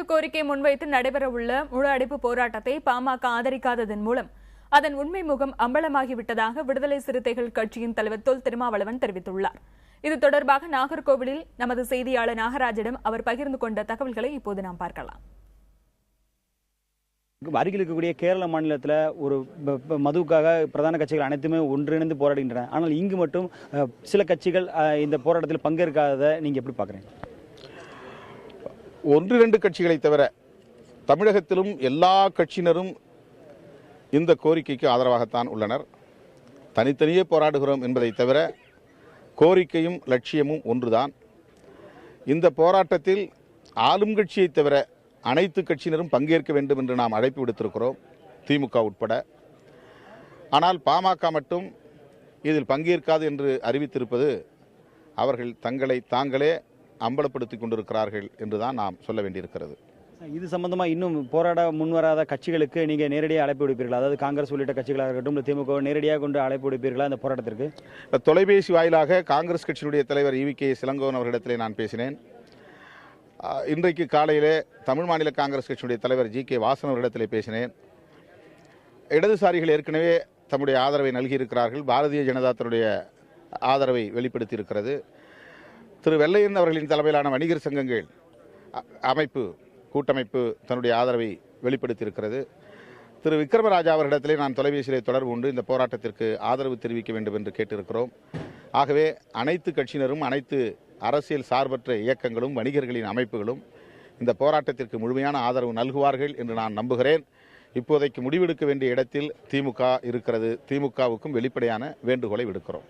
கோரிக்கை முன்வைத்து நடைபெறவுள்ள முழு அடைப்பு போராட்டத்தை பாமக ஆதரிக்காததன் மூலம் அதன் உண்மை முகம் அம்பலமாகிவிட்டதாக விடுதலை சிறுத்தைகள் கட்சியின் தலைவர் தொல் திருமாவளவன் தெரிவித்துள்ளார். இது தொடர்பாக நாகர்கோவிலில் நமது செய்தியாளர் நாகராஜிடம் அவர் பகிர்ந்து கொண்ட தகவல்களை இப்போது நாம் பார்க்கலாம். அருகில் இருக்கக்கூடிய கேரள மாநிலத்தில் ஒரு மதுவுக்காக பிரதான கட்சிகள் அனைத்துமே ஒன்றிணைந்து போராடுகின்றன. ஆனால் இங்கு மட்டும் சில கட்சிகள் இந்த போராட்டத்தில் பங்கேற்காததை நீங்க எப்படி பார்க்குறீங்க? ஒன்று இரண்டு கட்சிகளை தவிர தமிழகத்திலும் எல்லா கட்சியினரும் இந்த கோரிக்கைக்கு ஆதரவாகத்தான் உள்ளனர். தனித்தனியே போராடுகிறோம் என்பதை தவிர கோரிக்கையும் லட்சியமும் ஒன்றுதான். இந்த போராட்டத்தில் ஆளும் கட்சியை தவிர அனைத்து கட்சியினரும் பங்கேற்க வேண்டும் என்று நாம் அழைப்பு விடுத்திருக்கிறோம், திமுக உட்பட. ஆனால் பாமக மட்டும் இதில் பங்கேற்காது என்று அறிவித்திருப்பது அவர்கள் தங்களை தாங்களே அம்பலப்படுத்திக் கொண்டிருக்கிறார்கள் என்றுதான் நாம் சொல்ல வேண்டியிருக்கிறது. இது சம்பந்தமா இன்னும் போராட முன்வராத கட்சிகளுக்கு நீங்க நேரடியாக அழைப்பு விடுப்பீர்களா? அதாவது காங்கிரஸ் உள்ளிட்ட கட்சிகளாக இருக்கட்டும், திமுக நேரடியாக கொண்டு அழைப்பு விடுப்பீர்களா இந்த போராட்டத்திற்கு? தொலைபேசி வாயிலாக காங்கிரஸ் கட்சியினுடைய தலைவர் EVK இளங்கோவன் அவர்களிடத்திலே நான் பேசினேன். இன்றைக்கு காலையிலே தமிழ் மாநில காங்கிரஸ் கட்சியினுடைய தலைவர் GK வாசன் அவர்களிடத்திலே பேசினேன். இடதுசாரிகள் ஏற்கனவே தம்முடைய ஆதரவை நல்கியிருக்கிறார்கள். பாரதிய ஜனதா தன்னுடைய ஆதரவை வெளிப்படுத்தி இருக்கிறது. திரு வெள்ளையன் அவர்களின் தலைமையிலான வணிகர் சங்கங்கள் கூட்டமைப்பு தன்னுடைய ஆதரவை வெளிப்படுத்தியிருக்கிறது. திரு விக்ரமராஜா அவர்களிடத்திலே நான் தொலைபேசியிலே தொடர்பு கொண்டு இந்த போராட்டத்திற்கு ஆதரவு தெரிவிக்க வேண்டும் என்று கேட்டிருக்கிறோம். ஆகவே அனைத்து கட்சியினரும், அனைத்து அரசியல் சார்பற்ற இயக்கங்களும், வணிகர்களின் அமைப்புகளும் இந்த போராட்டத்திற்கு முழுமையான ஆதரவு நல்குவார்கள் என்று நான் நம்புகிறேன். இப்போதைக்கு முடிவெடுக்க வேண்டிய இடத்தில் திமுக இருக்கிறது. திமுகவுக்கும் வெளிப்படையான வேண்டுகோளை விடுக்கிறோம்.